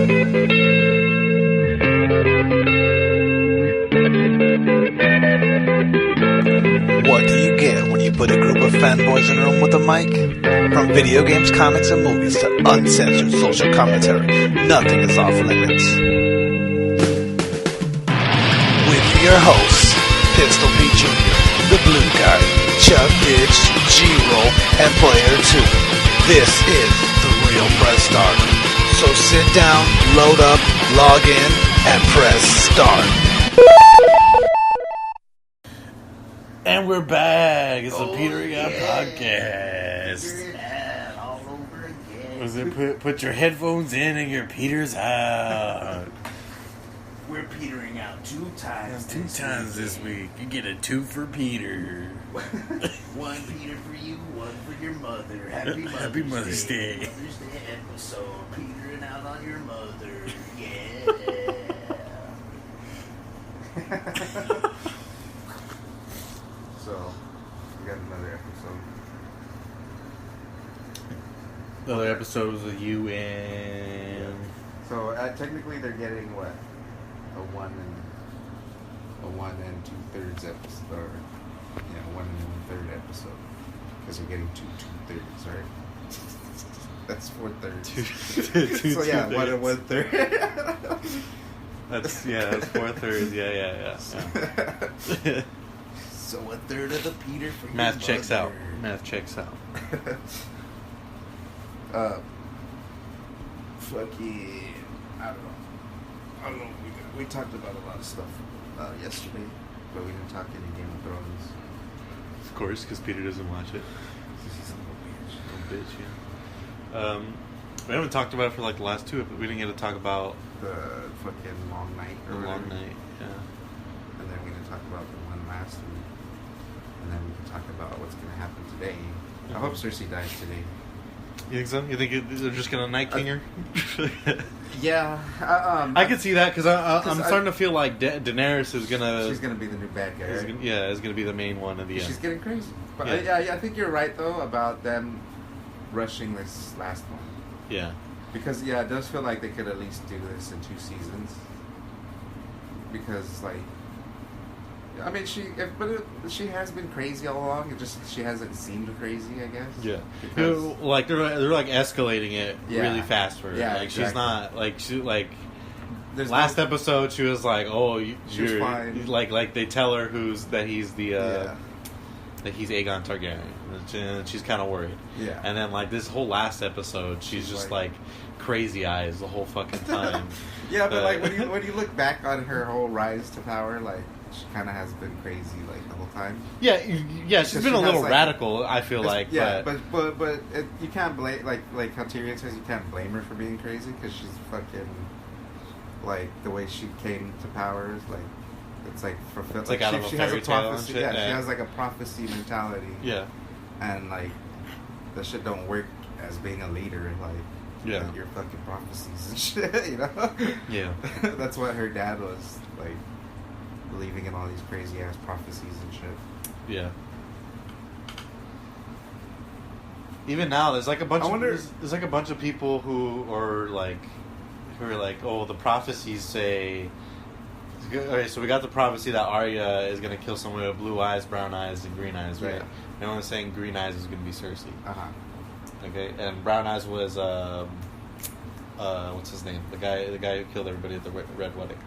What do you get when you put a group of fanboys in a room with a mic? From video games, comics, and movies to uncensored social commentary, nothing is off limits. With your hosts, Pistol Pete Jr., the Blue Guy, Chubb-Dijj, G-Roll, and Player 2. This is The Real Press Start. So sit down, load up, log in, and press start. And we're back. It's a Petering Out podcast. Petering out all over again. Was it put your headphones in and your Peters out? We're petering out two times. This week. You get a 2 for Peter. One Peter for you, one for your mother. Happy Mother's Day. Mother's Day episode. Petering out on your mother. Yeah. So, we got another episode. Another episode was with you and... So, technically they're getting what? A 1 and 2/3 episode. Or, 1 and 1/3 episode. Because they're getting 2 2/3, right? That's 4/3. Two So, yeah, 1 and two-thirds. 1/3. That's 4/3. Yeah. So a third of the Peter for your Math checks mother. Fucking, I don't know. We talked about a lot of stuff yesterday, but we didn't talk any Game of Thrones. Of course, because Peter doesn't watch it. Little bitch, yeah. We haven't talked about it for like the last two, but we didn't get to talk about The fucking long night or the long whatever. night. Yeah. And then we didn't talk about the one last week. And then we can talk about what's going to happen today. I hope Cersei dies today. You think so? You think they're just gonna Night King her? Yeah. I can see that because I'm starting to feel like Daenerys is gonna. She's going to be the new bad guy, right? Is gonna be the main one at the end. She's getting crazy. But Yeah. I think you're right, though, about them rushing this last one. Yeah. Because, it does feel like they could at least do this in 2 seasons. Because, I mean, she has been crazy all along. It just she hasn't seemed crazy, I guess. Yeah, Because they're like escalating it really fast for her. Yeah, like exactly. she's not there's last no- episode she was like, oh, She was you're fine. like they tell her that he's that he's Aegon Targaryen, and she's kind of worried. Yeah. And then this whole last episode, she's just like crazy eyes the whole fucking time. Yeah, but when you look back on her whole rise to power, she kind of has been crazy the whole time. Yeah, she's been a little has, radical. I feel like, yeah, but you can't blame like how Tyrion says you can't blame her for being crazy because she's fucking the way she came to power is it's fulfilled. It's out of a she has a fairy tale and prophecy. shit, Yeah, yeah. she has a prophecy mentality. Yeah, and that shit don't work as being a leader. Your fucking prophecies and shit. Yeah. That's what her dad was believing in all these crazy ass prophecies and shit. Yeah. Even now, there's a bunch. There's a bunch of people who are like, oh, the prophecies say. Okay, so we got the prophecy that Arya is gonna kill someone with blue eyes, brown eyes, and green eyes, right? Yeah. No one's saying green eyes is gonna be Cersei. Uh-huh. Okay, and brown eyes was what's his name? The guy who killed everybody at the Red Wedding.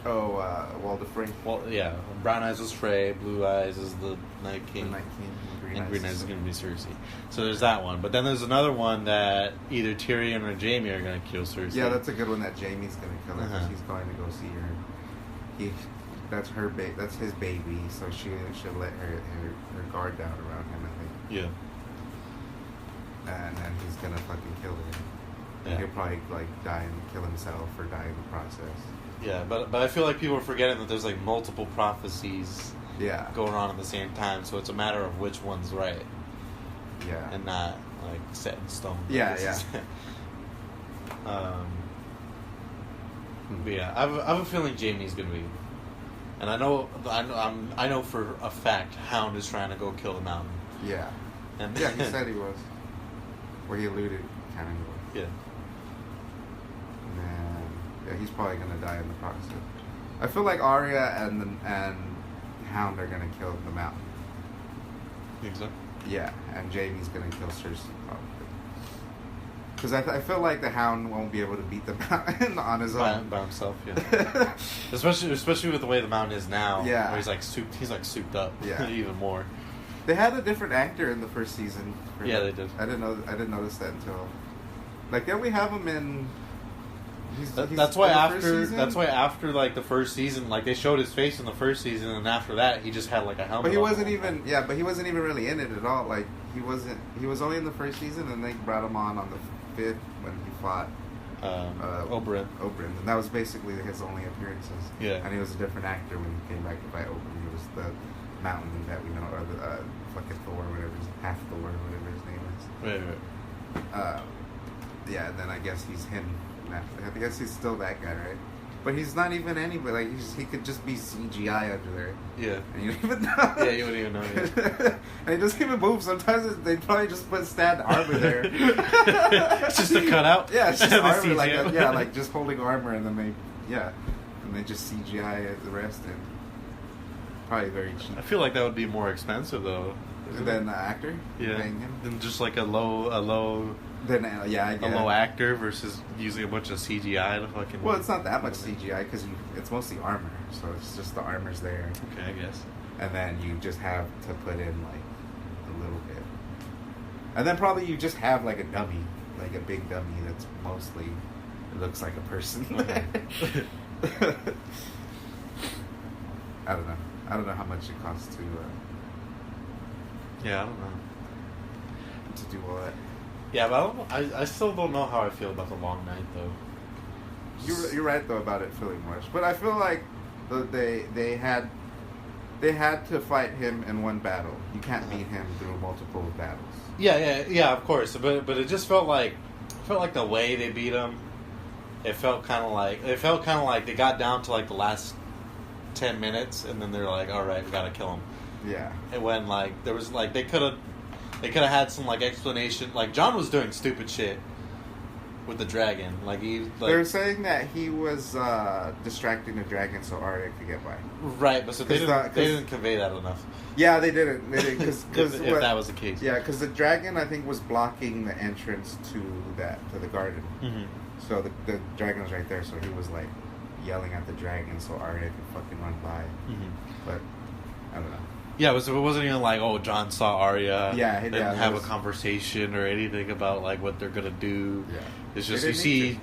Oh, Walder Frey. Well, yeah, brown eyes was Frey, blue eyes is the Night King. The Night King. And green eyes is going to be Cersei. So there's that one. But then there's another one that either Tyrion or Jaime are going to kill Cersei. Yeah, that's a good one that Jaime's going to kill her because Uh-huh. he's going to go see her. That's her that's his baby, so she'll let her guard down around him, I think. Yeah. And then he's going to fucking kill her. Yeah. And he'll probably die and kill himself or die in the process. Yeah, but I feel like people are forgetting that there's multiple prophecies Yeah. going on at the same time, so it's a matter of which one's right Yeah. and not set in stone. Yeah, But yeah, I have a feeling Jaime's gonna be, and I know for a fact Hound is trying to go kill the Mountain. Yeah. And Yeah, he said he was. Where he alluded, kind of. Yeah. Yeah, he's probably gonna die in the process. I feel like Arya and Hound are gonna kill the Mountain. Think so? Yeah, and Jaime's gonna kill Cersei probably. Because I feel like the Hound won't be able to beat the Mountain on his own by himself. Yeah. especially with the way the Mountain is now. Yeah. Where he's like souped up. Yeah. Even more. They had a different actor in the first season. Yeah, they did. I didn't notice that until like then we have him in. That's why after like the first season, like they showed his face in the first season, and after that he just had like a helmet. But he wasn't even really in it at all. Like he was only in the first season, and they brought him on the fifth when he fought Oberyn, and that was basically his only appearances. Yeah, and he was a different actor when he came back to fight Oberyn. He was the Mountain that we know, or the fucking Thor, whatever, half Thor, whatever his name is. Right. Yeah, and then I guess he's him. I guess he's still that guy, right? But he's not even anybody. Like he could just be CGI under there. Yeah. And you don't even know. Yeah, you wouldn't even know. Yeah. And he doesn't even move. Sometimes they probably just put stand armor there. It's just a cutout. Yeah, it's just armor, like just holding armor, and then they just CGI the rest, and probably very cheap. I feel like that would be more expensive though. Than the actor. Yeah. Than just like a low. Then I get a low actor versus using a bunch of CGI to fucking. Well, it's not that much CGI because it's mostly armor, so it's just the armor's there. Okay, I guess. And then you just have to put in like a little bit, and then probably you just have like a dummy, like a big dummy that's mostly it looks like a person. Okay. I don't know how much it costs to. Yeah, I don't know. To do all that. Yeah, but I still don't know how I feel about the Long Night though. You're right though about it feeling rushed, but I feel like they had to fight him in one battle. You can't beat him through multiple battles. Yeah, of course. But it just felt like the way they beat him. It felt kind of like they got down to like the last 10 minutes, and then they're like, all right, we gotta kill him. Yeah. And when like there was like they could have had some like explanation. Like John was doing stupid shit with the dragon. Like they were saying that he was distracting the dragon so Arya could get by. Right, but so they didn't convey that enough. Yeah, they didn't. Because if that was the case. Yeah, because the dragon I think was blocking the entrance to the garden. Mm-hmm. So the dragon was right there. So he was like yelling at the dragon so Arya could fucking run by. Mm-hmm. But I don't know. Yeah, it wasn't even like, oh, John saw Arya. Yeah, they didn't have a conversation or anything about like what they're gonna do. Yeah, it's just you see,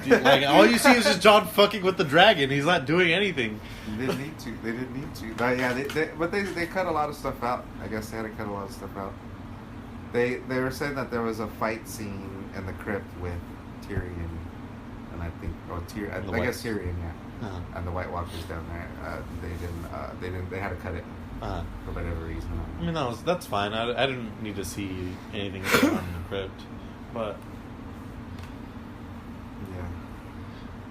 like all you see is just John fucking with the dragon. He's not doing anything. They didn't need to. But yeah, they cut a lot of stuff out. I guess they had to cut a lot of stuff out. They were saying that there was a fight scene in the crypt with Tyrion, and I think Tyrion. I guess Tyrion, yeah, and the White Walkers down there. They had to cut it. For whatever reason. I mean, that's fine. I didn't need to see anything going on in the crypt, but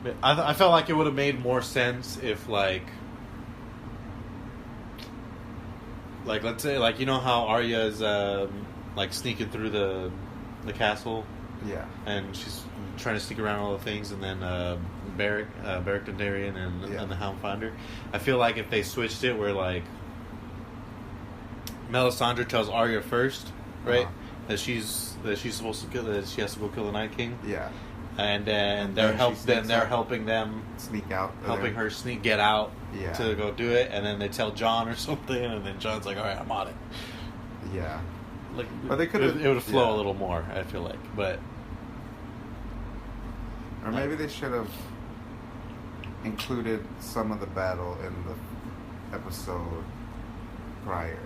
yeah, I felt like it would have made more sense if like let's say like you know how Arya is like sneaking through the castle, yeah, and she's trying to sneak around all the things, and then Beric Dondarrion and the Hound find her. I feel like if they switched it where like Melisandre tells Arya first, right? That she's supposed to kill. That she has to go kill the Night King. Yeah. And they're helping them sneak out, helping her get out. Yeah. To go do it, and then they tell John or something, and then John's like, "All right, I'm on it." Yeah. Like, but they could. It would flow a little more. I feel like, but. Or maybe they should have included some of the battle in the episode prior.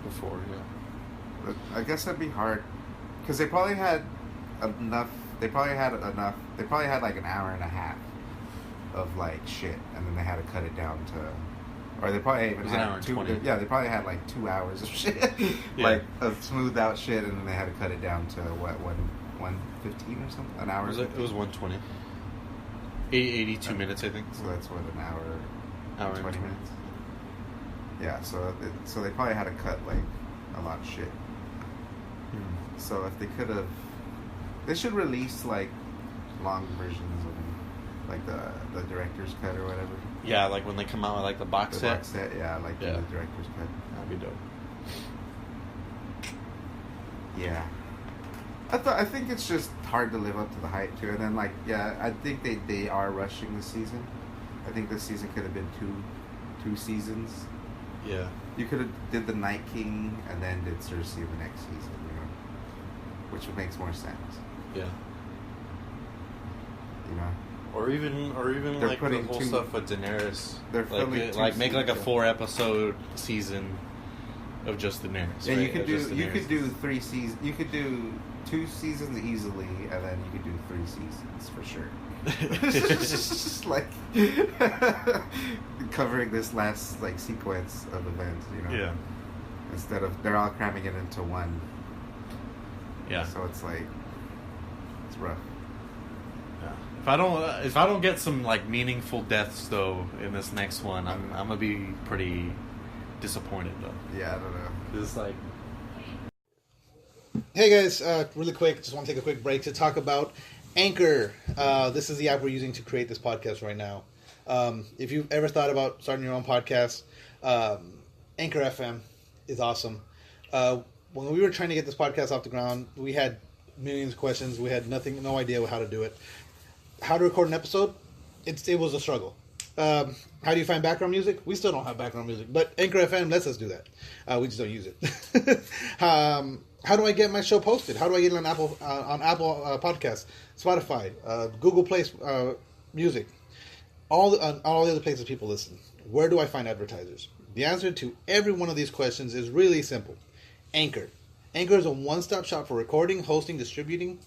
Before, yeah. But I guess that'd be hard because they probably had enough. They probably had like an hour and a half of like shit, and then they had to cut it down to, or they probably even had an hour and 20. Yeah, they probably had like 2 hours of shit, like of smoothed out shit, and then they had to cut it down to what 1:15 or something, an hour. It was 1:20. 82 minutes, I think. So that's what, an hour and 20 minutes. Yeah, so they probably had to cut like a lot of shit. So if they could have, they should release like long versions of them. like the director's cut or whatever. Yeah, like when they come out with like the box set. Box set, yeah, like the director's cut. That'd be dope. Yeah. I think it's just hard to live up to the hype too. And then I think they are rushing the season. I think this season could have been two seasons. Yeah. You could have did the Night King and then did Cersei the next season, which makes more sense. Yeah. Or even they're like the whole stuff with Daenerys. They're make like a 4-episode season of just Daenerys. Yeah, right? you could do 3 seasons. You could do 2 seasons easily, and then you could do 3 seasons for sure. Just like covering this last sequence of events, Yeah. Instead of they're all cramming it into one. Yeah. So it's rough. Yeah. If I don't get some meaningful deaths though in this next one, I'm gonna be pretty disappointed though. Yeah, I don't know. It's Hey guys, really quick, just want to take a quick break to talk about Anchor. This is the app we're using to create this podcast right now. If you've ever thought about starting your own podcast, Anchor FM is awesome. When we were trying to get this podcast off the ground, we had millions of questions. We had no idea how to do it. How to record an episode? It was a struggle. How do you find background music? We still don't have background music, but Anchor FM lets us do that. We just don't use it. How do I get my show posted? How do I get it on Apple Podcasts, Spotify, Google Play Music, all the other places people listen? Where do I find advertisers? The answer to every one of these questions is really simple. Anchor. Anchor is a one-stop shop for recording, hosting, distributing,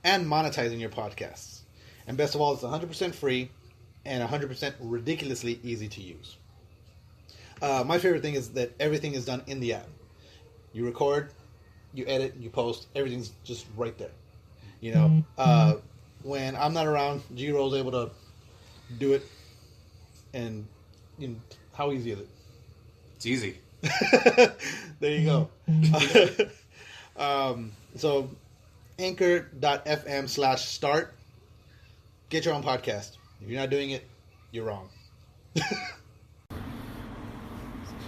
and monetizing your podcasts. And best of all, it's 100% free and 100% ridiculously easy to use. My favorite thing is that everything is done in the app. You record, you edit, you post, everything's just right there. When I'm not around, G-Roll's able to do it. And how easy is it? It's easy. There you go. So anchor.fm/start. Get your own podcast. If you're not doing it, you're wrong. She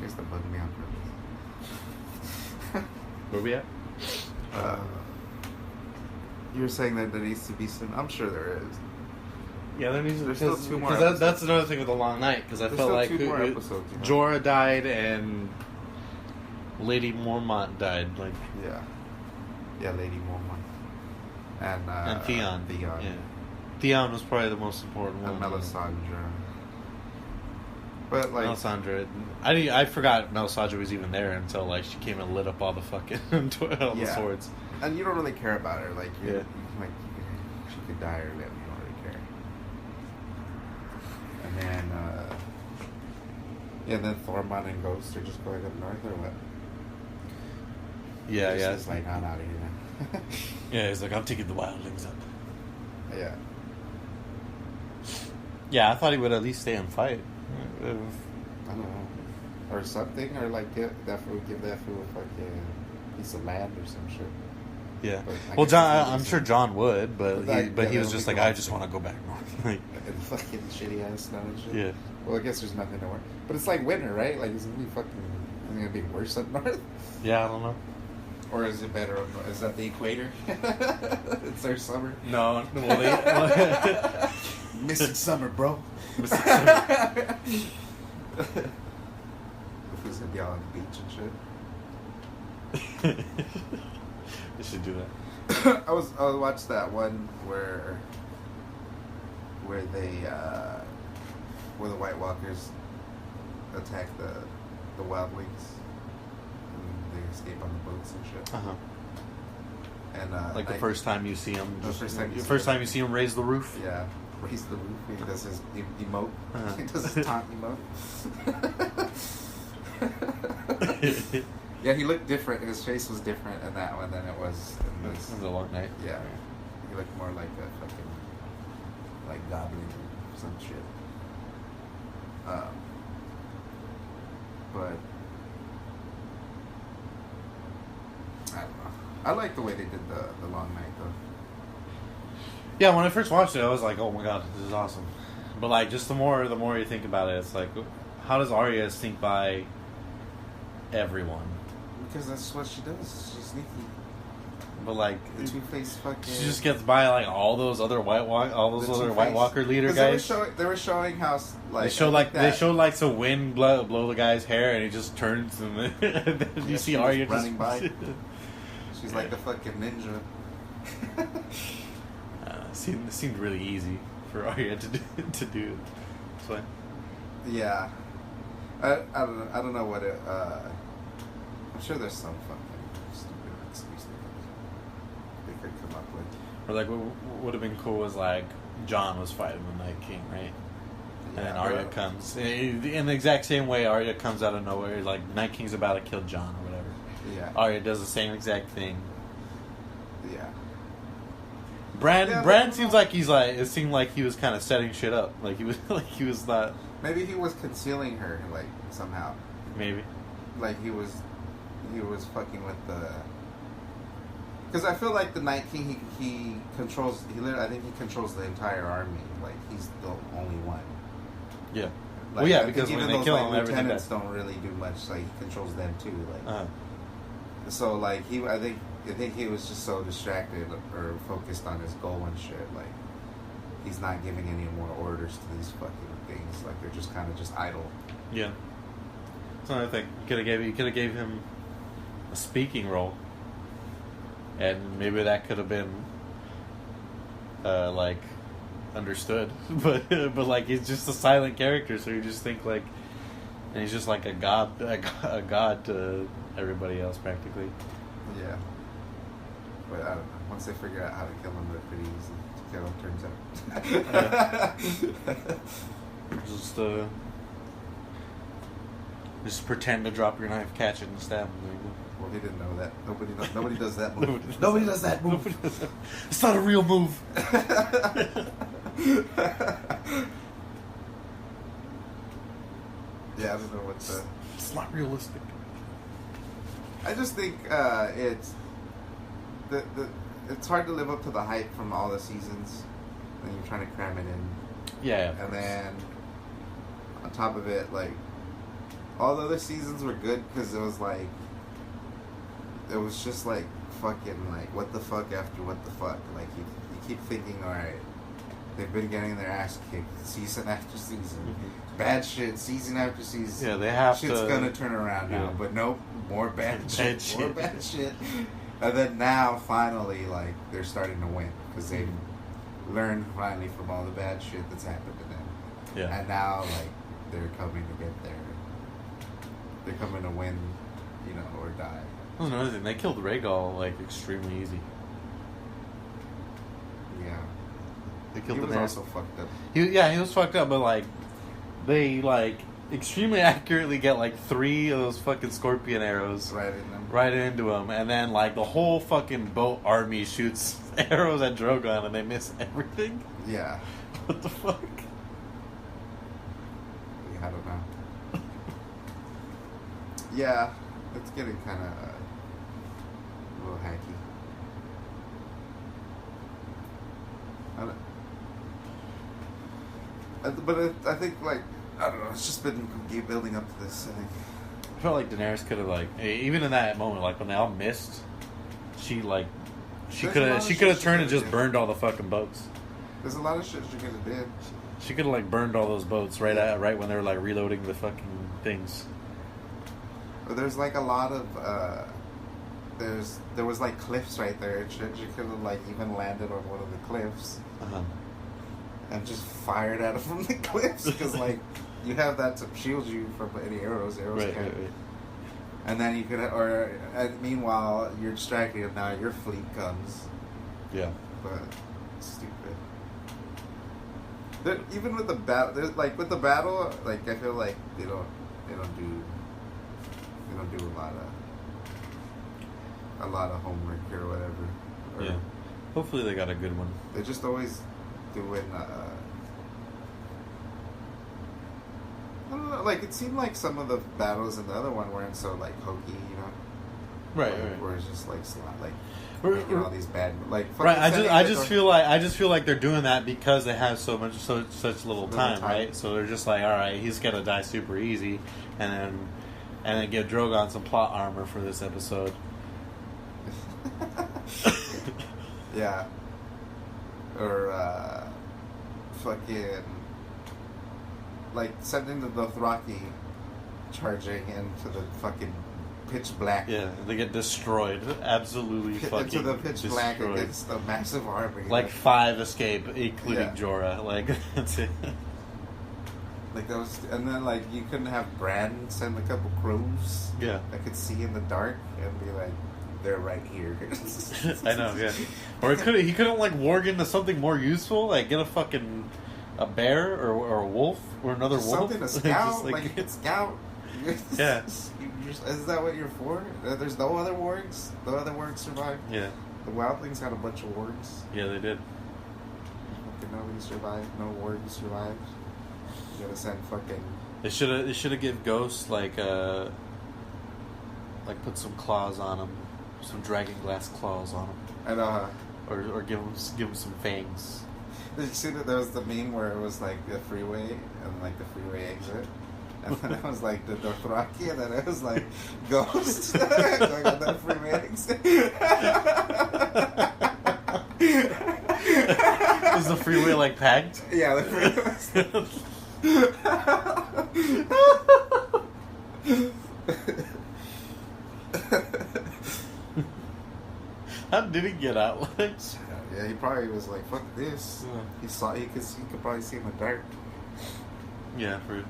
has to bug me on purpose. Where we at? You were saying that there needs to be some. I'm sure there is. Yeah, there's still 2 more. Because that's another thing with the long night. Because I felt like 2 more episodes. Jorah died and Lady Mormont died. Yeah, Lady Mormont and Theon. Theon. Yeah. Theon was probably the most important one. And Melisandre. But Melisandre, I forgot Melisandre was even there until she came and lit up all the fucking all the swords. And you don't really care about her, she could die or live. You don't really care. And then Thormund and Ghost are just going up north or what? Yeah, yeah. He's I'm out of here now. Yeah, he's I'm taking the wildlings up. Yeah. Yeah, I thought he would at least stay and fight. I don't know. Or something, or give that fool a piece of land or some shit. Yeah. Well, John, I'm sure John would, but he was just I just want to go back north. And fucking shitty ass snow and shit. Yeah. Well, I guess there's nothing to worry. But it's winter, right? It's gonna be worse up north. Yeah, I don't know. Or is it better up north? Is that the equator? It's their summer. No, well, missing summer, bro. Missing summer. Who's gonna be out on the beach and shit? You should do that. I watched that one where they where the White Walkers attack the wildlings and they escape on the boats and shit. Uh-huh. And the first time you see him, the first time you see him raise the roof. Yeah, raise the roof. He does his emote. Uh-huh. He does his taunt emote. Yeah, he looked different. His face was different in that one than it was in this. It was a long night. Yeah, he looked more like a fucking goblin or some shit. But I don't know. I like the way they did the long night though. Yeah, when I first watched it, I was like, "Oh my god, this is awesome." But like, just the more you think about it, it's like, how does Arya sneak by everyone? Because that's what she does. She's sneaky. But like, The Two-Face fucking. she just gets by like all those other White Walker leader guys. They were showing how like they showed like some wind blow the guy's hair, and he just turns and then you see Arya just running by. She's like the fucking ninja. It seemed really easy for Arya to do. So Yeah, I don't know what it. I'm sure there's some fucking stupid excuse they could come up with. or like what would have been cool was like Jon was fighting the Night King, right? And then Arya comes in the exact same way. Arya comes out of nowhere, like Night King's about to kill Jon or whatever. Yeah. Arya does the same exact thing. Yeah. Bran seems like it seemed like he was kind of setting shit up. Like he was not. Maybe he was concealing her, like somehow. Maybe. Like he was fucking with the. Because I feel like the Night King, he controls. I think he controls the entire army. Like he's the only one. Yeah. Like, Well, yeah, I because think when even they kill those, him, like, everything lieutenants dies. don't really do much. Like he controls them too. Like Uh-huh. so, like I think he was just so distracted or focused on his goal and shit. Like he's not giving any more orders to these fucking things. Like they're just kind of just idle. Yeah. So I think you could have gave him a speaking role, and maybe that could have been like understood, but like he's just a silent character, so you just think like, and he's just like a god to everybody else practically. Yeah. But I don't know. Once they figure out how to kill him, they're pretty easy to kill, it turns out. Just pretend to drop your knife, catch it, and stab him. Well, he didn't know that. Nobody does that move. Nobody does that move. It's not a real move. Yeah, I don't know what the... It's not realistic. I just think it's... It's hard to live up to the hype from all the seasons when you're trying to cram it in. Yeah. And then, on top of it, like, all the other seasons were good because it was like... It was just like fucking like what the fuck after what the fuck. Like you keep thinking, alright, they've been getting their ass kicked season after season. Mm-hmm. Bad shit, season after season. Yeah, they have Shit's to... gonna turn around now, but nope, more bad Bad shit, more shit. bad shit. And then now, finally, like, they're starting to win because they've learned finally from all the bad shit that's happened to them. Yeah. And now, like, they're coming to get their... They're coming to win, you know, or die. That was another thing. They killed Rhaegal like extremely easy. Yeah. They killed He was Daenerys. also fucked up. He was fucked up, but like they like extremely accurately get like 3 of those fucking scorpion arrows Right in them. right into him, and then like the whole fucking boat army shoots arrows at Drogon, and they miss everything. Yeah. What the fuck? I don't know. Yeah. It's getting kind of a little hacky. I think, like, I don't know, it's just been building up to this, I think. I felt like Daenerys could have like, even in that moment, like when they all missed, she could have turned and just burned all the fucking boats. There's a lot of shit she could have did. She could have like burned all those boats right when they were like reloading the fucking things. But there's like a lot of there was like cliffs right there. She could have like even landed on one of the cliffs and just fired at it from the cliffs because like you have that to shield you from any arrows. Right. And then you could, meanwhile you're distracted and now your fleet comes. Yeah. But stupid. Even with the battle, with the battle, like I feel like they don't do a lot of homework or whatever. Yeah. Hopefully they got a good one. They're just always doing. I don't know. Like it seemed like some of the battles in the other one weren't so like hokey, you know. Right. Where it's just like Or- making all these bad like. Right, fucking I sending just the- feel like they're doing that because they have such little time, time. right? So they're just like, all right, he's gonna die super easy, and then give Drogon some plot armor for this episode. Yeah. Or fucking like sending the Dothraki charging into the fucking pitch black. Yeah, they get destroyed, absolutely fucking into the pitch black destroyed. against a massive army. Like 5 escape, including Yeah. Jorah. Like that's it. Like those, and then like you couldn't have Bran send a couple crows. Yeah. that could see in the dark and be like, they're right here. I know, yeah. Or he couldn't like warg into something more useful, like get a bear or a wolf or another wolf. Something to scout, Just, like you could scout. Yeah. Is that what you're for? There's no other wargs. No other wargs survived. Yeah, The wildlings had a bunch of wargs. yeah, they did. Fucking nobody survived. No wargs survived. You gotta send fucking. They should have give Ghost like put some claws on him, some dragon glass claws on him, And or give him some fangs. did you see that there was the meme where it was like the freeway and like the freeway exit? And then it was like the Dothraki, and then it was like Ghost going on that freeway exit. Is the freeway like packed? Yeah, the freeway How did he get out? Like, Yeah, he probably was like, "Fuck this." Yeah. He could probably see in the dark. yeah, for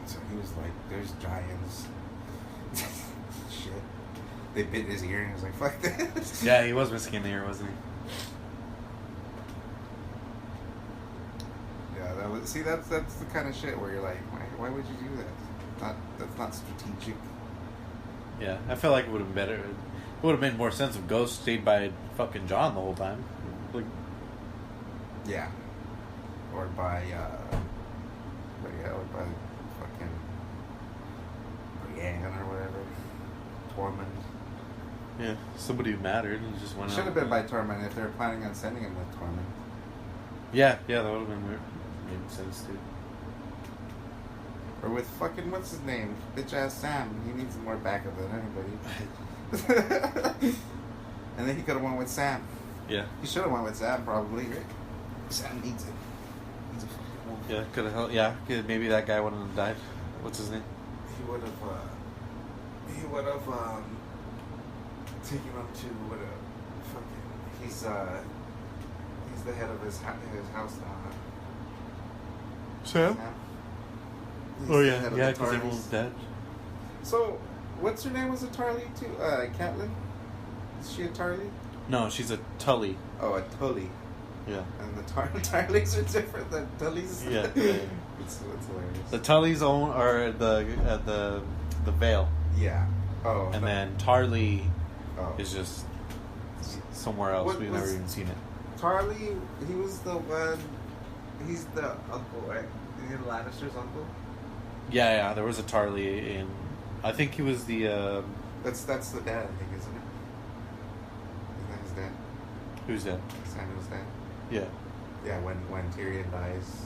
So he was like, "There's giants." Shit. They bit his ear, and he was like, "Fuck this." yeah, he was missing an ear, wasn't he? Yeah, that's the kind of shit where you're like, why would you do that? That's not strategic. Yeah, I feel like it would have been better. It would have made more sense if Ghost stayed by fucking John the whole time. Like, Yeah. Or by fucking Brienne or whatever. Tormund. yeah, somebody who mattered and just went Should out. have been by Tormund if they were planning on sending him with Tormund. Yeah, that would have been weird. Made sense too. Or with fucking, what's his name? Bitch ass Sam. He needs more backup than anybody. And then he could have went with Sam. Yeah, He should have went with Sam, probably. Sam needs it. He's a fucking wolf. yeah, could have helped. Yeah, maybe that guy wouldn't have died. What's his name? He would have taken him to what a fucking. He's the head of his house now. Huh? Sam? He's Oh the yeah, head of yeah, the because Tarleys. everyone's dead. So, what's her name? Was a Tarly too? Catelyn? Is she a Tarly? No, she's a Tully. Oh, a Tully. Yeah. And the Tarleys are different than Tullys. Yeah. it's hilarious. The Tullys own are the Vale, Yeah. Oh. and no. then Tarly Oh. is just somewhere else. What We've was- never even seen it. Tarly, he was the one. He's the uncle, right? He's the Lannister's uncle. Yeah, there was a Tarly in. I think he was the. That's the dad, I think, isn't it? Isn't that his dad? Who's that? Samuel's dad. Yeah. Yeah, when Tyrion dies.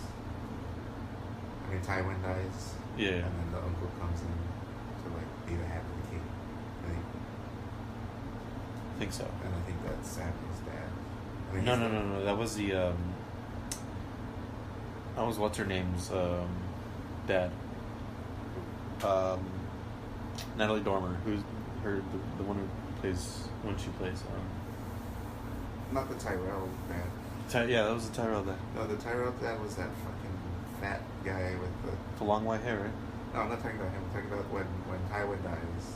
I mean, Tywin dies. Yeah. And then the uncle comes in to like be the half of the king. I think so. And I think that's Samuel's dad. I think No, he's no. That was the. That was what's her name's dad. Natalie Dormer, who's the one who plays when she plays. Not the Tyrell dad. Yeah, that was the Tyrell dad. No, the Tyrell dad was that fucking fat guy with The long white hair, right? No, I'm not talking about him. I'm talking about when Tywin dies.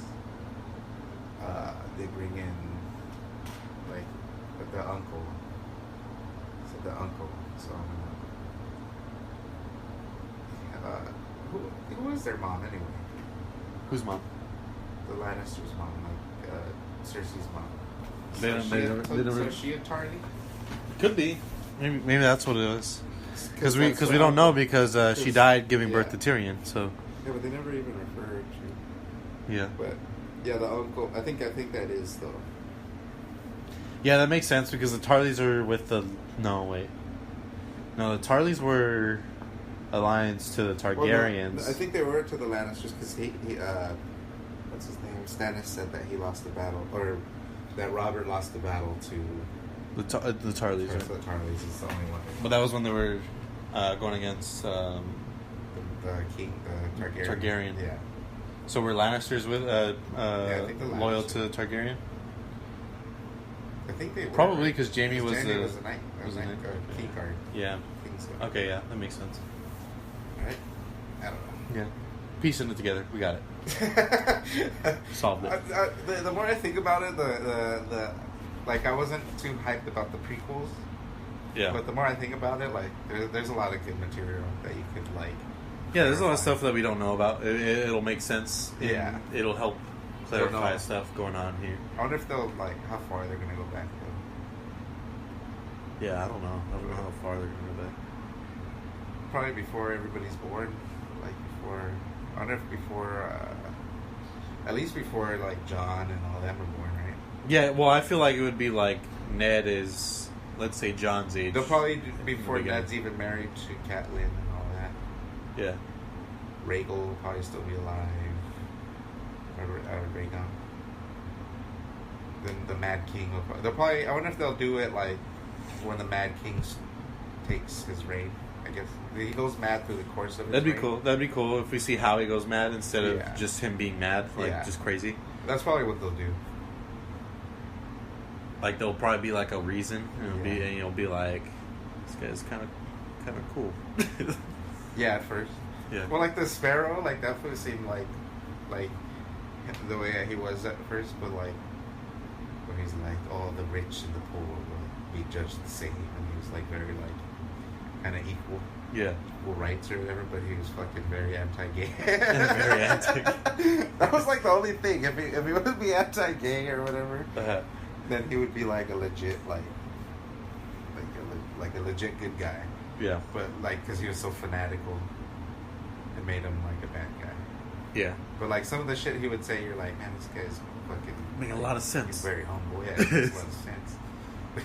They bring in like the uncle. So the uncle. So who is their mom anyway? Whose mom? The Lannister's mom, like Cersei's mom. They don't So is she a Tarly? Could be. Maybe that's what it is. Because we that's what don't know uncle- because she died giving birth yeah. to Tyrion. So Yeah, but they never even referred to. yeah. But Yeah, the uncle. I think that is though. Yeah, that makes sense because the Tarleys are with the... No, wait. No, the Tarleys were alliance to the Targaryens. Well, no, I think they were to the Lannisters because he what's his name? Stannis said that he lost the battle, or that Robert lost the battle to The Tarleys, right? The Tarleys is the only one. But that was when they were going against The king, the Targaryen. Targaryen. Yeah. So were Lannisters with I think the loyal Lannisters. to the Targaryen? I think they were. Probably because Jaime was Jaime the... was a knight. was a knight. King card. Yeah. King's card. Okay, yeah, that makes sense. Right? I don't know. Yeah. Piecing it together, we got it. Solved it. The more I think about it, the like I wasn't too hyped about the prequels. Yeah. But the more I think about it, like there's a lot of good material that you could like. Yeah, there's a lot of stuff that we don't know about. It'll make sense. Yeah. It'll help clarify stuff going on here. I wonder if they'll like how far they're gonna go back though. Yeah, I don't know. I don't know how far they're gonna go back. Probably before everybody's born, like before. I wonder if before, at least before like John and all them were born, right? Yeah, well, I feel like it would be like Ned is, let's say, John's age. They'll probably do before beginning. Ned's even married to Catelyn and all that. Yeah. Rhaegal will probably still be alive. Or Rhaegon. Then the Mad King will they'll probably. I wonder if they'll do it like when the Mad King takes his reign. I guess he goes mad through the course of his That'd be reign. cool. That'd be cool if we see how he goes mad instead of Yeah. just him being mad, like Yeah. just crazy. That's probably what they'll do. Like there'll probably be like a reason, and Yeah. you'll be like, this guy's kind of cool. Yeah, at first. Yeah. Well, like the Sparrow, like that food seemed like the way he was at first, but like when he's like, all the rich and the poor will be judged the same, and he was like very like kind of equal rights or whatever, but he was fucking very anti-gay. Very anti-gay. That was like the only thing. If he would be anti-gay or whatever, then he would be like a legit like a legit good guy. Yeah. But like because he was so fanatical, it made him like a bad guy. Yeah. But like some of the shit he would say, you're like, man, this guy's fucking Making a lot of sense. He's very humble. Yeah, it makes a lot of sense. But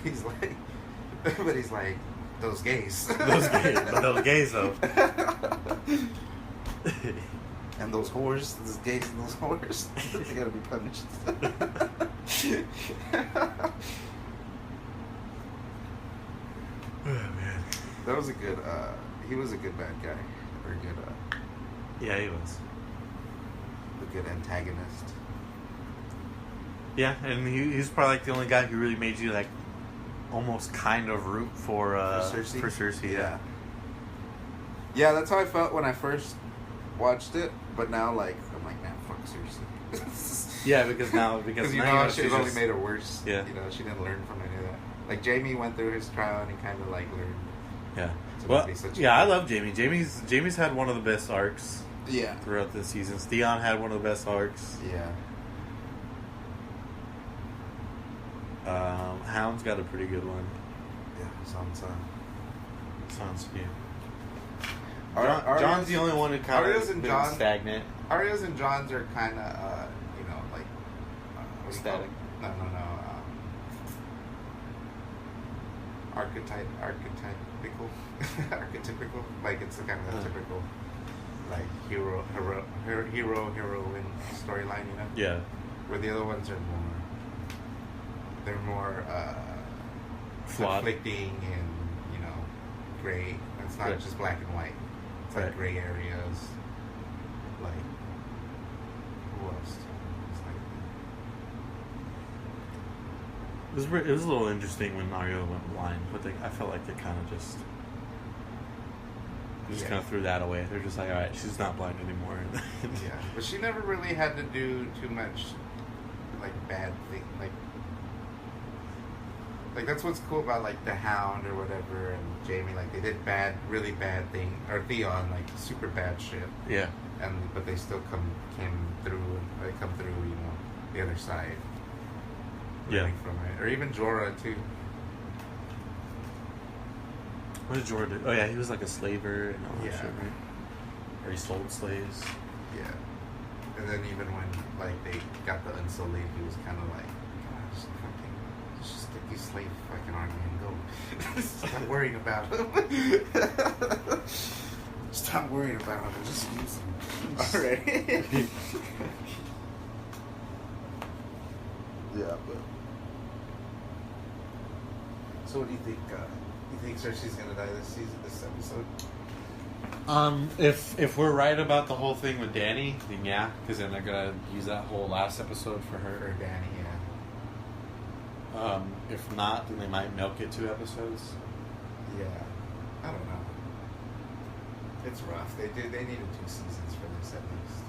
he's like, those gays. Those gays though. And those whores, those gays and those whores, they gotta be punished. Oh man. That was a good. He was a good bad guy, or good. Yeah, he was. A good antagonist. Yeah, and he's probably like the only guy who really made you like almost kind of root for Cersei? For Cersei, yeah. Yeah, that's how I felt when I first watched it. But now, like, I'm like, man, fuck Cersei. Yeah, because now you now know, she's she's only just- made it worse. Yeah. You know, she didn't learn from any of that. Like Jaime went through his trial and he kind of like learned. Yeah. to Well, not be such a yeah, I dick. love Jaime. Jaime's had one of the best arcs Yeah. throughout the seasons. Theon had one of the best arcs. Yeah. Hound's got a pretty good one. Yeah. Sansa. Sounds yeah. Arya's- John's the only one who kind Arya's of and been Jon- stagnant. Arya's and John's are kind of, you know, like what do you call Static. it? No. Archetypical. Archetypical. Like it's a kind of a typical, like hero heroine storyline, you know. Yeah. Where the other ones are more. They're more Flawed. conflicting and you know, gray. It's not Right. just black and white. It's Right. like gray areas. Like who else? It's like It was a little interesting when Arya went blind, but I felt like they kind of just Yeah. kind of threw that away. They're just like, all right, she's not blind anymore. yeah, but she never really had to do too much like bad thing. Like that's what's cool about like the Hound or whatever and Jaime. Like they did really bad thing, or Theon like super bad shit. Yeah. But they still come through, you know, the other side. Yeah. Learning from it, or even Jorah too. What did Jorah do? Oh yeah, he was like a slaver and all that Yeah. shit, right? Or he sold slaves. Yeah. And then even when like they got the Unsullied, he was kind of like, gosh, fucking, just get these slave fucking army and go. Stop worrying about him. Stop worrying about him. Just use him. Alright. Yeah, but. So what do you think? You think Cersei's gonna die this episode? If we're right about the whole thing with Dany, then yeah, because then they're gonna use that whole last episode for her. Or Dany, yeah. If not, then they might milk it 2 episodes. Yeah, I don't know. It's rough. They needed 2 seasons for this at least.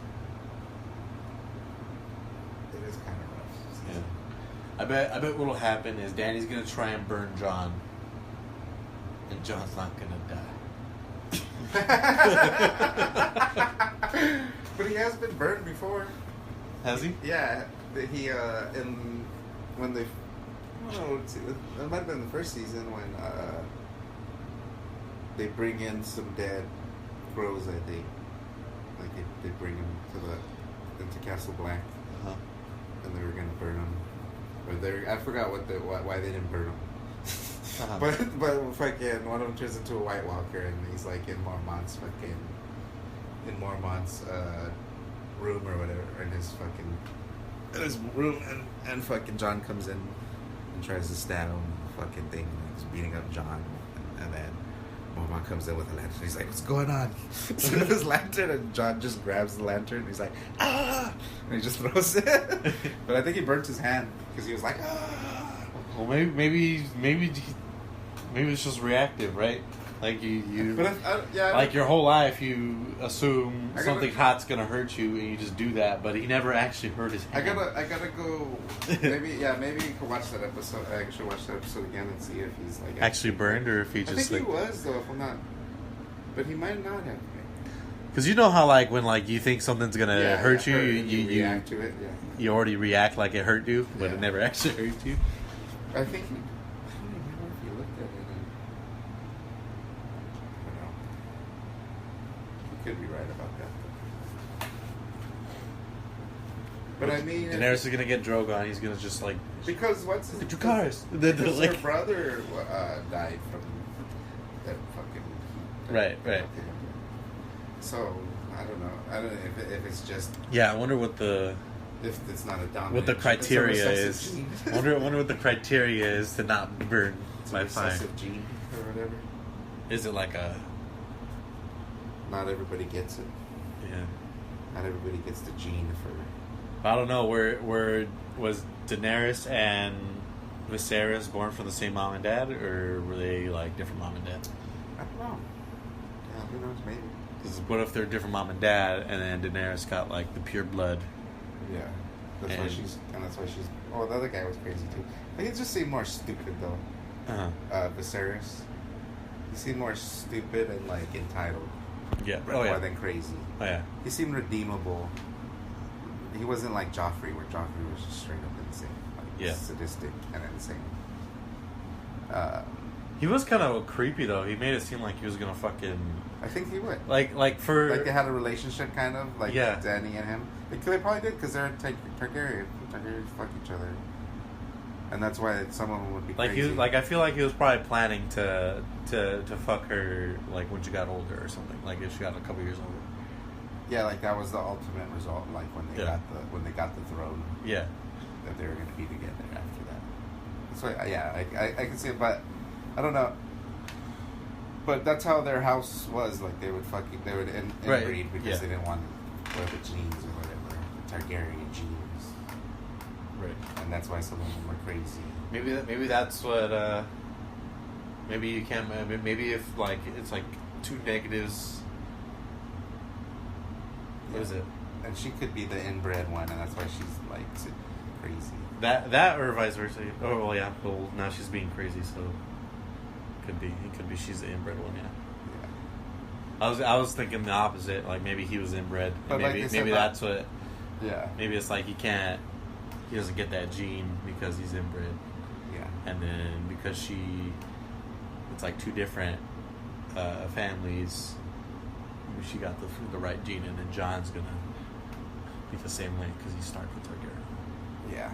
It is kind of rough. Yeah. I bet what'll happen is Dany's gonna try and burn Jon, and Jon's not gonna die. But he has been burned before. Has he? Yeah, he when they, I don't know, it might have been the first season when they bring in some dead crows. I think, like they bring him into Castle Black, and they were gonna burn him. Or I forgot why they didn't burn him. But fucking one of them turns into a White Walker, and he's like in Mormont's room or whatever, in his room, and fucking Jon comes in and tries to stab him, fucking thing, and he's beating up Jon, and then Mormont comes in with a lantern. He's like, "What's going on?" So his lantern, and Jon just grabs the lantern, and he's like, "Ah!" and he just throws it. But I think he burnt his hand because he was like, "Ah!" Well, maybe it's just reactive, right? Like you But like your whole life you assume something hot's gonna hurt you, and you just do that. But he never actually hurt his hand. I gotta go. Maybe you can watch that episode. I should watch that episode again and see if he's like actually burned, or if he just. I think he was though. If I'm not, but he might not have. Because you know how like when like you think something's gonna hurt you, you react to it. Yeah. You already react like it hurt you, but it never actually hurt you. I think. I don't remember if you looked at it. I don't know. You could be right about that. But I mean, Daenerys is gonna get Drogon. He's gonna just like because what's his cars? Because her brother died from that fucking right. So I don't know. I don't know if it's just I wonder what the. If it's not a dominant, what the criteria is. I wonder what the criteria is to not burn by fire. Recessive gene or whatever. Is it like a? Not everybody gets it. Yeah. Not everybody gets the gene for. I don't know. Where was Daenerys and Viserys born from the same mom and dad, or were they like different mom and dad? I don't know. Yeah, who knows? Maybe. Because what if they're different mom and dad, and then Daenerys got like the pure blood? Yeah, that's why she's. Oh, the other guy was crazy too. But he just seemed more stupid though. Viserys. He seemed more stupid and like entitled. Yeah. More than crazy. Oh yeah. He seemed redeemable. He wasn't like Joffrey, where Joffrey was just straight up insane, like sadistic and insane. He was kind of creepy though. He made it seem like he was gonna fucking. I think he would. Like they had a relationship kind of like Dany and him. They probably did because they're Targaryen. Targaryens fuck each other, and that's why some of them would be crazy. I feel like he was probably planning to fuck her like when she got older or something. Like if she got a couple years older. Yeah, like that was the ultimate result. Like when they got the throne. Yeah. That they were going to be together after that. That's why. I can see it, but I don't know. But that's how their house was. Like they would inbreed because they didn't want the genes or whatever, the Targaryen genes. Right. And that's why some of them were crazy. Maybe that's what. Maybe you can't. Maybe if like it's like 2 negatives. What is it? And she could be the inbred one, and that's why she's like crazy. That or vice versa. Oh well, yeah. Well, now she's being crazy, so it could be she's the inbred one. Yeah. I was thinking the opposite. Like maybe he was inbred. But maybe that's what. Yeah. Maybe it's like he doesn't get that gene because he's inbred. Yeah. And then because it's like 2 different families. Maybe she got the right gene, and then Jon's gonna be the same way because he started with Targaryen. Yeah.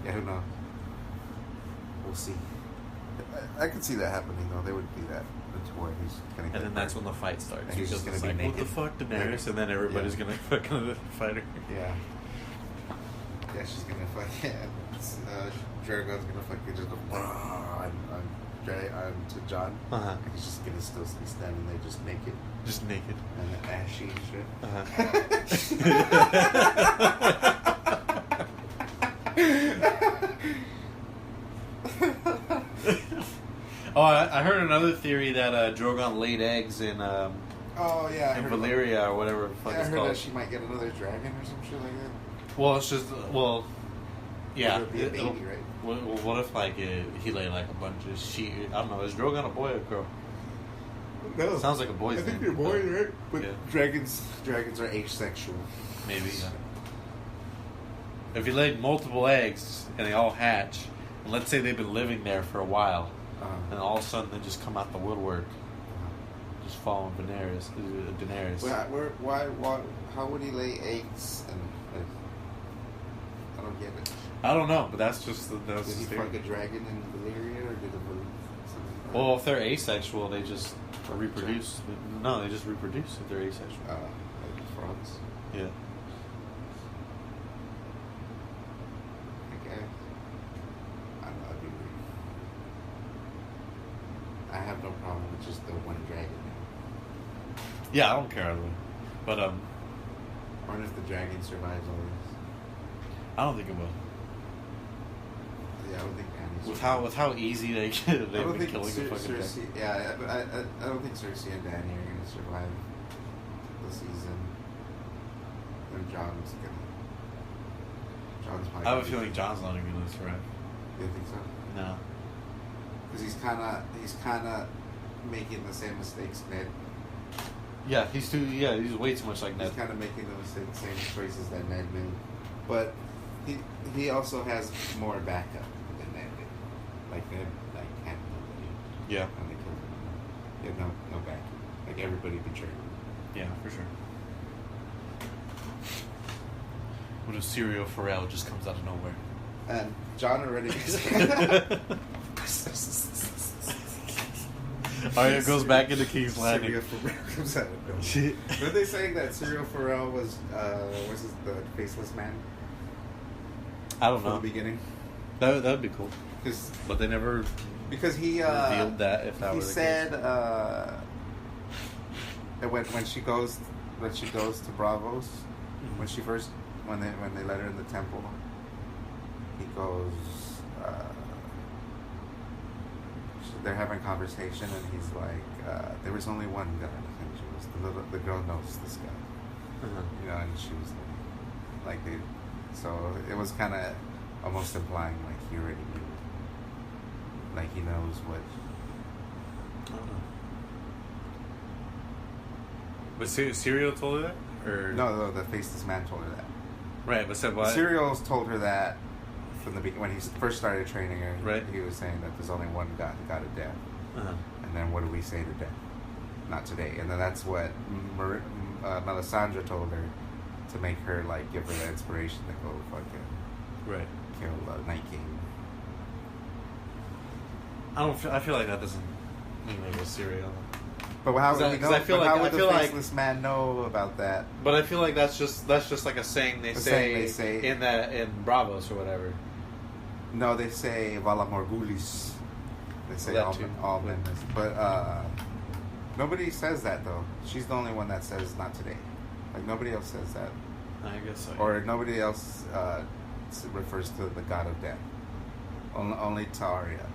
Yeah, who knows? We'll see. I could see that happening, though. They would do that. That's where he's gonna get And then that's when the fight starts. And he's Because just it's gonna be like, what the naked. fuck, Daenerys? And then everybody's gonna fucking fight her. Yeah. Yeah, she's gonna fuck. Yeah. Drogon's gonna fucking just go on to Jon. Uh-huh. And he's just gonna still be standing there, just naked Just naked. and ashy and shit. Oh, I heard another theory that Drogon laid eggs in Oh yeah, in Valyria or whatever the fuck I it's heard called. that she might get another dragon or some shit like that. Well, it's just yeah. It'll be a baby, right? What if like he laid like a bunch of sheep? I don't know. Is Drogon a boy or a girl? No, Sounds like a boy's I think name, they're boys, but- right? But yeah. dragons are asexual. Maybe. Yeah. If he laid multiple eggs and they all hatch, and let's say they've been living there for a while, and all of a sudden they just come out the woodwork, just following Daenerys. Why? How would he lay eggs? And I don't get it. I don't know, but that's just Did he fuck a dragon in Valyria, or did it? Well, if they're asexual, they just reproduce. No, they just reproduce if they're asexual. Like frogs. Yeah. Okay. I don't know. That'd be weird. I have no problem with just the one dragon. Yeah, I don't care either way. But Or if the dragon survives all this. I don't think it will. Yeah, I don't think Annie's With how easy they've been killing a fucking Cersei. Yeah, I don't think Cersei and Dany are gonna survive the season. And John's probably. I have a feeling John's not even gonna survive. You think so? No. Because he's kind of making the same mistakes Ned. Yeah, he's way too much like Ned. He's kind of making the same choices that Ned made, but he also has more backup than Ned did. Like Ned, had nobody. Yeah. And they killed him. He had no backup. Like everybody betrayed him. Yeah, for sure. What if Serial Pharrell just comes out of nowhere? And John already. Arya goes back into King's Landing. Serial Pharrell comes out of nowhere. Were they saying that Serial Pharrell was the faceless man I don't from know. the beginning? That would be cool. But they never Because he revealed that. If that he were the said case. that when she goes to Bravos, when they let her in the temple, he goes. They're having a conversation, and he's like, "There was only one God, and she was the girl knows this guy, you know." And she was like they, so it was kind of almost implying like he already knew, like he knows what. I don't know. But Serial told her that, or No, the faceless man told her that. right? But said what? Serial's told her that from the when he first started training her. Right. He was saying that there's only one God, the God of death. Uh-huh. And then what do we say to death? Not today. And then that's what Melisandre told her to make her like give her the inspiration to go fucking Right. kill Night King. I feel like that doesn't mean it was Serial. But how would he know? I feel but like- how would I feel the like- faceless man know about that? But I feel like that's just like a saying they A say saying they say. in Bravos or whatever. No, they say Vala Morgulis. They say That too. all men. But nobody says that though. She's the only one that says not today. Like nobody else says that. I guess so. Or nobody else refers to the god of death. Only Taria.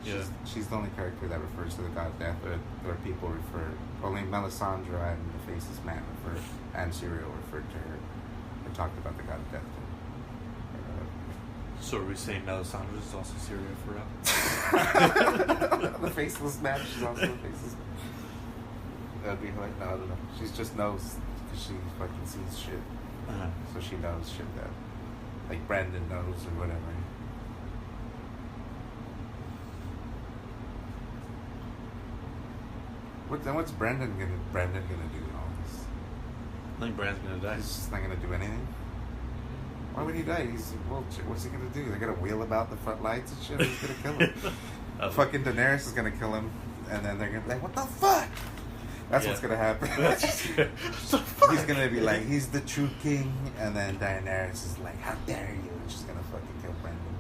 Yeah. She's the only character that refers to the god of death, or people refer. Only Melisandre and the Faceless Man and Serial referred to her, or talked about the god of death. So are we saying Melisandre is also Serial Pharrell? The Faceless Man. She's also the Faceless Man. That'd be like, no, I don't know. She just knows because she fucking sees shit. Uh-huh. So she knows shit that, like Brandon knows or whatever. What's Brandon gonna do in all this? I think Bran's gonna die. He's just not gonna do anything. Why would he die? What's he gonna do? They're gonna wheel about the front lights and shit. He's gonna kill him. Fucking Daenerys is gonna kill him, and then they're gonna be like, "What the fuck?" That's what's gonna happen. He's gonna be like, "He's the true king," and then Daenerys is like, "How dare you?" And she's gonna fucking kill Brendan.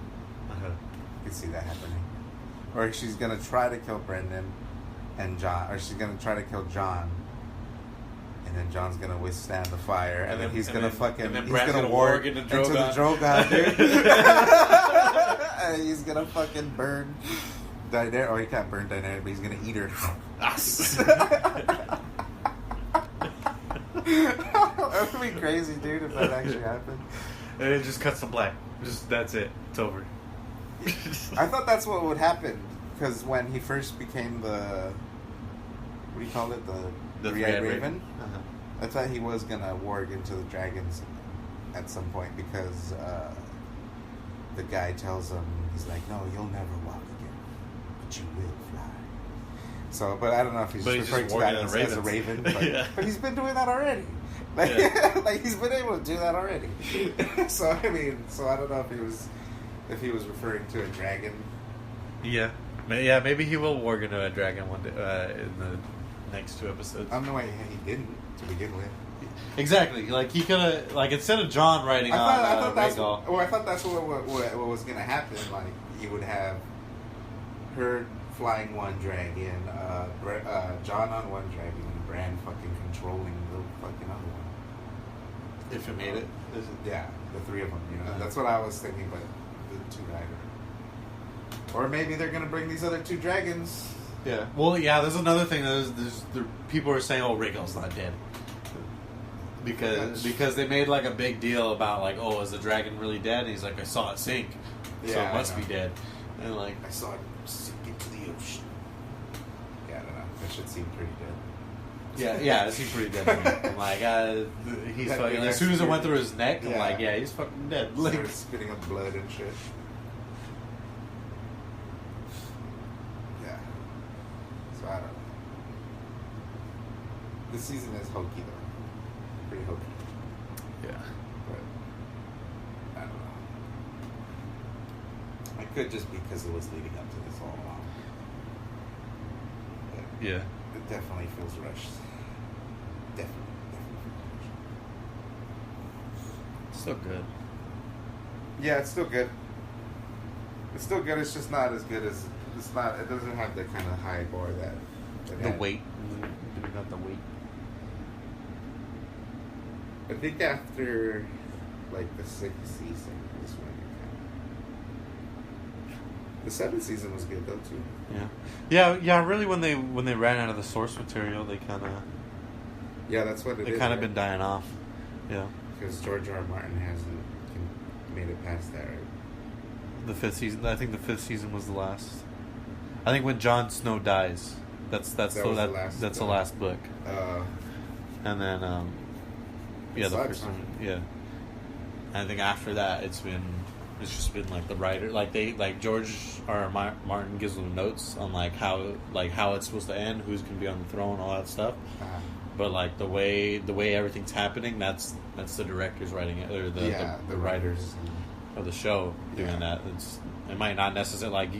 You can see that happening. Or she's gonna try to kill Brendan and John, or she's gonna try to kill John. And then John's gonna withstand the fire, and then he's gonna warg into the Drogon, dude. And he's gonna fucking burn Daenerys. Oh, he can't burn Daenerys, but he's gonna eat her. That would be crazy, dude, if that actually happened. And it just cuts to black. That's it. It's over. I thought that's what would happen, because when he first became the, what do you call it, the Three-Eyed Raven. I thought he was gonna warg into the dragons at some point, because the guy tells him, he's like, "No, you'll never walk again, but you will fly." So, but I don't know if he's referring to that as a raven, but, but he's been doing that already. Like, like he's been able to do that already. So I mean, I don't know if he was referring to a dragon. Yeah, maybe he will warg into a dragon one day in the next 2 episodes. I don't know why he didn't to begin with. Exactly. Like he could have, like instead of John riding I thought that's Rhaegal. I thought that's what was gonna happen. Like you would have her flying one dragon, John on one dragon, and Bran fucking controlling the fucking other one. If it made it, yeah, the 3 of them. You know, that's what I was thinking. But the 2 dragons, or maybe they're gonna bring these other 2 dragons. Yeah. Well, yeah. There's another thing. People are saying, "Oh, Rhaegal's not dead," because they made like a big deal about like, "Oh, is the dragon really dead?" And he's like, "I saw it sink, so it must be dead." And like, I saw it sink into the ocean. Yeah, I don't know. That should seem pretty dead. Yeah, it seems pretty dead to me. I'm like, he's fucking. As soon as it went through his neck, I'm like, yeah, he's fucking dead. Started spitting up blood and shit. I don't know. This season is hokey though. Pretty hokey. Yeah. But I don't know. It could just be because it was leading up to this all along. But yeah. It definitely feels rushed. Definitely feels rushed. Still good. Yeah, it's still good. It's still good. It's just not as good as. It's not. It doesn't have the kind of high bar that. The weight. We got the weight. I think after, like the 6th season is when it the 7th season was good though too. Yeah. Really, when they ran out of the source material, they kind of. Yeah, that's what it is. They kind of been dying off. Yeah. Because George R. R. Martin hasn't made it past that. Right? The 5th season. I think the 5th season was the last. I think when Jon Snow dies, that's the last book. And then the first one, yeah. And I think after that, it's just been like the writer, like George R. R. Martin gives them notes on like how it's supposed to end, who's gonna be on the throne, all that stuff. But like the way everything's happening, that's the directors writing it, or the writers of the show doing that. It might not necessarily like.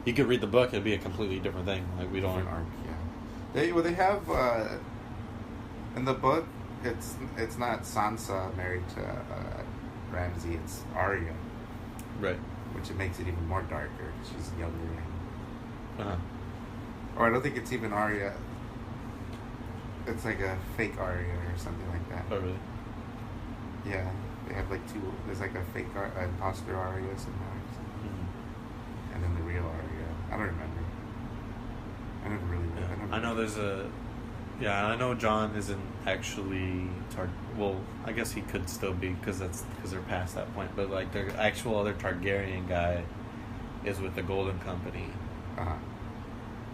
You could read the book; it'd be a completely different thing. Like we don't. Arc, yeah. They have in the book. It's not Sansa married to Ramsay. It's Arya, right? Which it makes it even more darker. She's younger. Uh-huh. Or I don't think it's even Arya. It's like a fake Arya or something like that. Oh really? Yeah, they have like 2. There's like a fake imposter Arya somewhere. And then the real Arya. I don't remember. I never really read. I know there's I know John isn't actually well, I guess he could still be because they're past that point. But like the actual other Targaryen guy is with the Golden Company.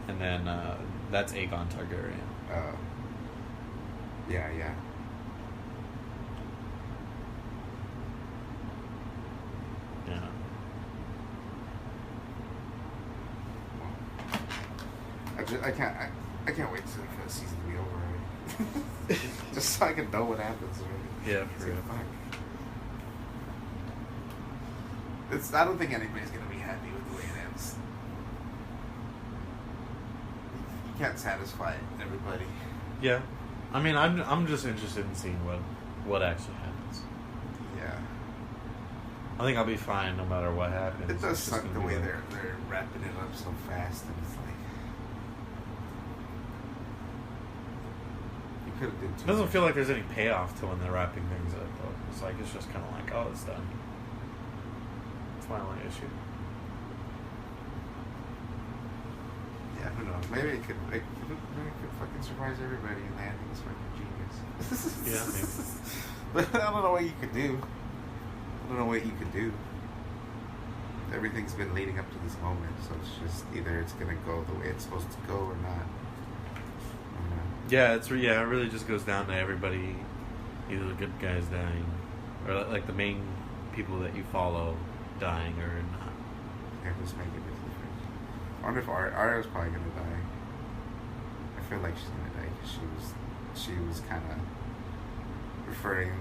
And then that's Aegon Targaryen. Yeah. Yeah. I can't wait for the season to be over. Just so I can know what happens. Right? Yeah, for real. Fuck. I don't think anybody's gonna be happy with the way it ends. You can't satisfy everybody. Yeah, I mean, I'm just interested in seeing what actually happens. Yeah. I think I'll be fine no matter what happens. It does It's just suck gonna the be way like- they're wrapping it up so fast, and it's like you could have did It too. doesn't much. feel like there's any payoff to when they're wrapping things up, though. It's like it's just kind of like, oh, it's done. That's my only issue. Yeah, who knows? Maybe it could fucking surprise everybody, and the ending is fucking genius. Yeah, maybe. But I don't know what you could do. I don't know what you could do. Everything's been leading up to this moment, so it's just either it's gonna go the way it's supposed to go or not. Yeah, it really just goes down to everybody, either the good guys dying, or like the main people that you follow dying or not. Yeah, just make a big difference. I wonder if Arya's probably gonna die. I feel like she's gonna die because she was kind of referring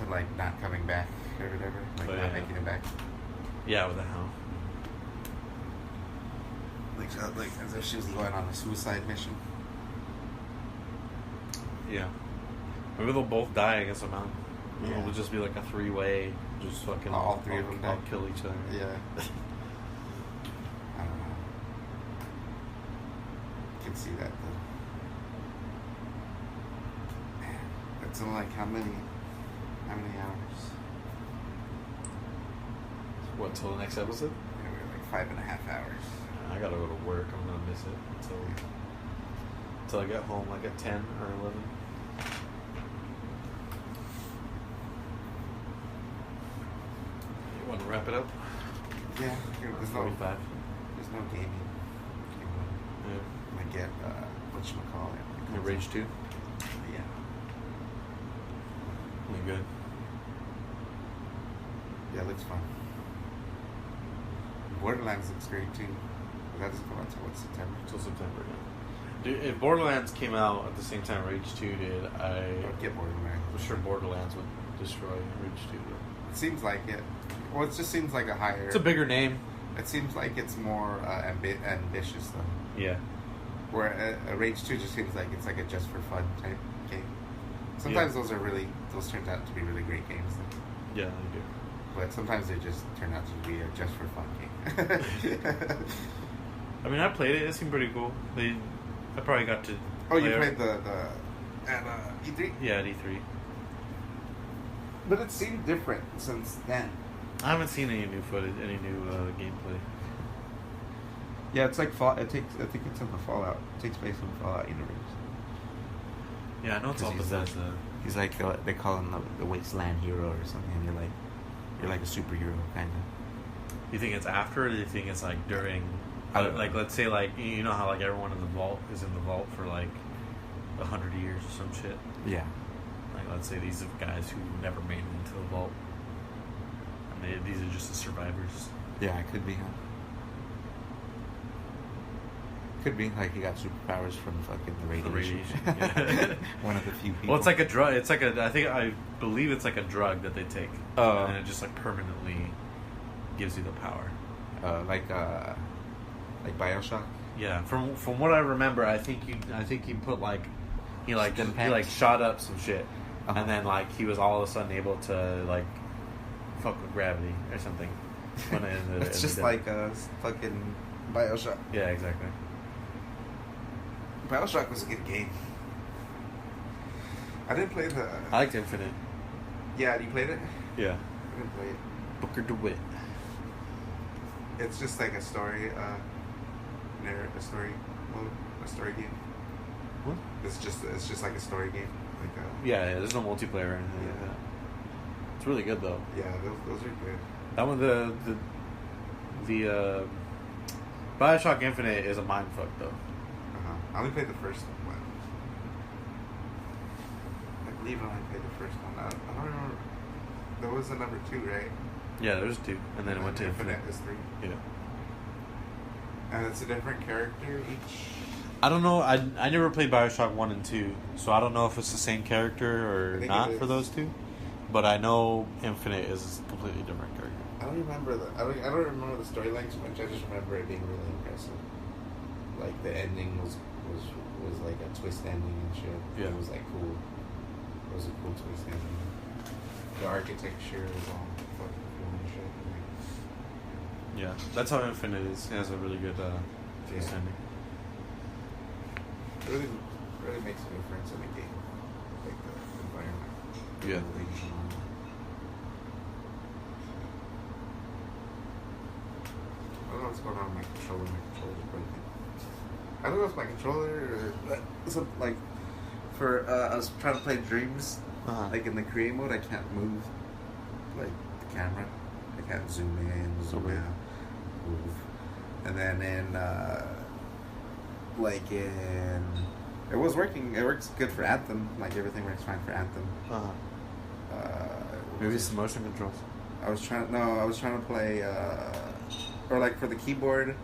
to like not coming back or whatever, like not making it back. Yeah, with the hound. Like as if she was going on a suicide mission. Yeah. Maybe they'll both die against a mountain. Yeah. It'll just be like a three-way, just fucking All three of them die. all kill each other. Yeah. I don't know. I can see that though. Man, that's in like how many hours? What, till the next episode? Yeah, we're like 5.5 hours. I gotta go to work. I'm gonna miss it until I get home, like at 10 or 11. You want to wrap it up? Yeah, there's no 45. There's no gaming. Yeah. I get whatchamacallit. The Rage 2? Yeah. You good? Yeah, it looks fun. Borderlands looks great too. But that doesn't come out until what, September? Till September, yeah. Dude, if Borderlands came out at the same time Rage 2 did, Don't get Borderlands. I'm sure Borderlands would destroy Rage 2. It seems like it. Well, it just seems like a higher. It's a bigger name. It seems like it's more ambitious though. Yeah. Where a Rage 2 just seems like it's like a just for fun type game. Sometimes those turn out to be really great games. Though. Yeah, they do. But sometimes they just turn out to be a just for fun game. I mean, I played it. It seemed pretty cool. I probably got to. Oh, you play played the at E3? Yeah, at E3. But it seemed different since then. I haven't seen any new footage, any new gameplay. Yeah, it's like I think it's in the Fallout. It takes place in the Fallout universe. Yeah, I know it's all Bethesda. He's like they call him the Wasteland Hero or something. And you're like a superhero kind of. You think it's after, or do you think it's like during? I don't Like, know. let's say, like, you know how like everyone in the vault is in the vault for like 100 years or some shit. Yeah. Like, let's say these are guys who never made it into the vault, and these are just the survivors. Yeah, it could be. Huh? Could be like he got superpowers from fucking the radiation. Yeah. One of the few people. Well, it's like a drug. It's like I believe it's like a drug that they take, and it just like permanently gives you the power. Like BioShock. Yeah, from what I remember, I think he put like he shot up some shit, and then like he was all of a sudden able to like fuck with gravity or something. It's just like a fucking BioShock. Yeah, exactly. BioShock was a good game. I didn't play the. I liked Infinite. Yeah, you played it? Yeah. I didn't play it. Booker DeWitt. It's just like a story, a story game. What? It's just like a story game. Like Yeah, there's no multiplayer or anything like Yeah. that. It's really good though. yeah, those are good. That one, the BioShock Infinite is a mindfuck though. I only played the first one. I believe I only played the first one. I don't remember. There was a number 2, right? Yeah, there's 2, and then it went to Infinite. is 3. Yeah. And it's a different character each I don't know. I never played Bioshock 1 and 2, so I don't know if it's the same character or not for those two. But I know Infinite is a completely different character. I don't remember I don't remember the storyline too much. I just remember it being really impressive. Like the ending was like a twist ending and shit. Yeah. It was like cool. It was a cool twist ending. The architecture was all fucking cool and shit. Yeah, that's how Infinite is. It has a really good twist ending. Really makes a difference in the game. Like the environment. Yeah. I don't know what's going on with my controller. My controller's broken. I don't know if my controller or something like for I was trying to play Dreams. Like in the create mode, I can't move like the camera. I can't zoom in, zoom out, move. And then it was working. It works good for Anthem. Like everything works fine for Anthem. Maybe it's the motion controls. I was trying to play or like for the keyboard.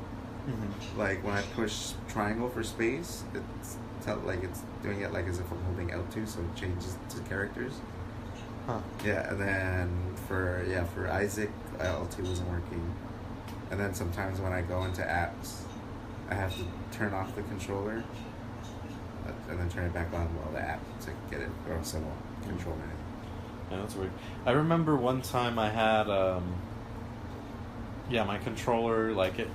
Mm-hmm. Like when I push triangle for space, it's doing it like as if I'm holding L2, so it changes to characters. Yeah, and then for Isaac, L2 wasn't working. And then sometimes when I go into apps, I have to turn off the controller and then turn it back on while the app to get it, or else I won't control it. Yeah, that's weird. I remember one time I had, my controller, like it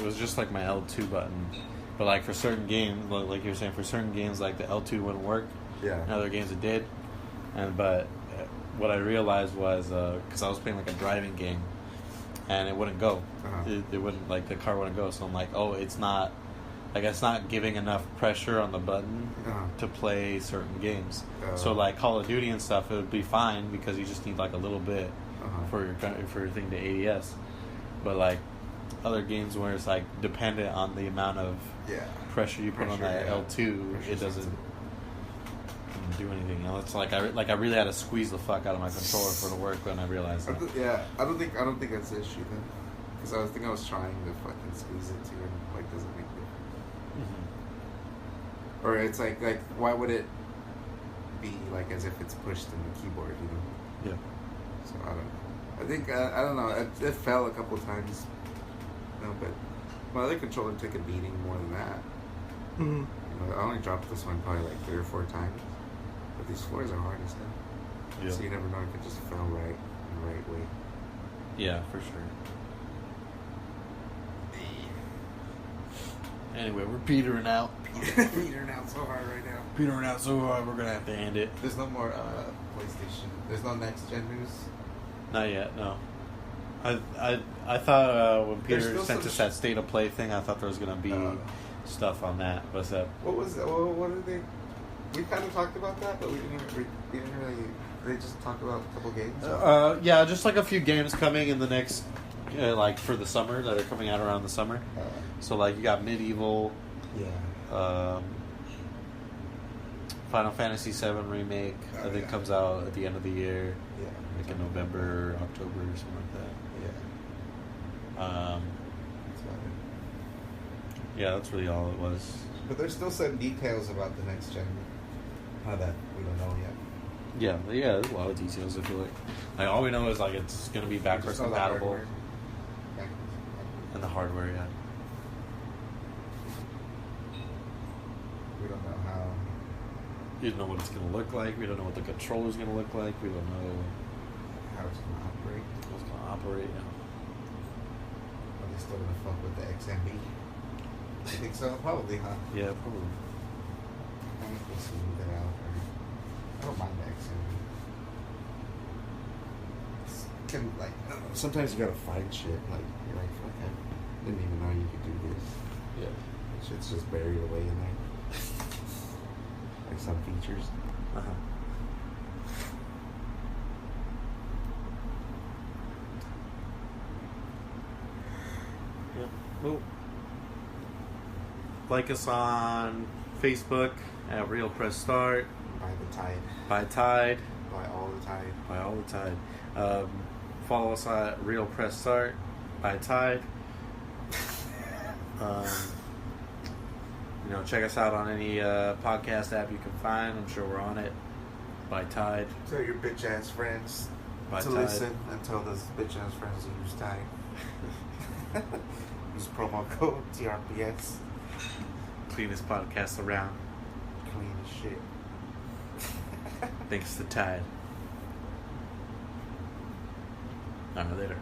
was just like my L2 button. But like for certain games, like you were saying, for certain games, like the L2 wouldn't work. Yeah. In other games it did. But what I realized was, because I was playing like a driving game, and it wouldn't go. It wouldn't, like the car wouldn't go. So I'm like, oh, it's not giving enough pressure on the button to play certain games. So like Call of Duty and stuff, it would be fine because you just need like a little bit for your thing to ADS. But like other games where it's like dependent on the amount of pressure you put on that L2, it doesn't do anything. It's like I really had to squeeze the fuck out of my controller for it to work when I realized that. I don't think that's the issue then, because I was trying to fucking squeeze it too, and like doesn't make it. Mm-hmm. Or it's like why would it be like as if it's pushed in the keyboard, you know? Yeah. So I don't know. I think I don't know. It fell a couple times. No, but my other controller took a beating more than that. Mm-hmm. You know, I only dropped this one probably like 3 or 4 times. But these floors are hard as hell. Yeah. So you never know if it just fell right in the right way. Yeah, for sure. Anyway, we're petering out. Petering out so hard right now. Petering out so hard, we're gonna have to end it. There's no more PlayStation. There's no next gen news. Not yet, no. I thought when Peter sent us that state of play thing, I thought there was gonna be stuff on that. What's that? What was that? What did they? We kind of talked about that, but we didn't really. They just talked about a couple games. Yeah, just like a few games coming in the next, like for the summer that are coming out around the summer. So like you got Medieval. Yeah. Final Fantasy VII remake. I think comes out at the end of the year. Yeah. Like in November, October, or something like that. Yeah, that's really all it was. But there's still some details about the next gen. How that we don't know yet. Yeah, there's a lot of details. I feel like all we know is like it's going to be backwards compatible, and the hardware. Yeah. We don't know how. We don't know what it's going to look like. We don't know what the controller's going to look like. We don't know how it's going to operate. How it's going to operate. Yeah. Are they still going to fuck with the XMB? I think so. Probably, huh? Yeah, probably. I think we'll smooth it out. I don't mind the XMB. Sometimes you gotta find shit. Like you're like, fuck, I didn't even know you could do this. Yeah. Shit's just buried away in there. Like some features. Yeah. Well, like us on Facebook at Real Press Start. By the Tide. By Tide. By all the Tide. By all the Tide. Follow us at Real Press Start. By Tide. check us out on any podcast app you can find. I'm sure we're on it. By Tide. Tell your bitch ass friends By to Tide. listen, and tell those bitch ass friends to use Tide. Use promo code TRPS. Cleanest podcast around. Clean as shit. Thanks to Tide. Later.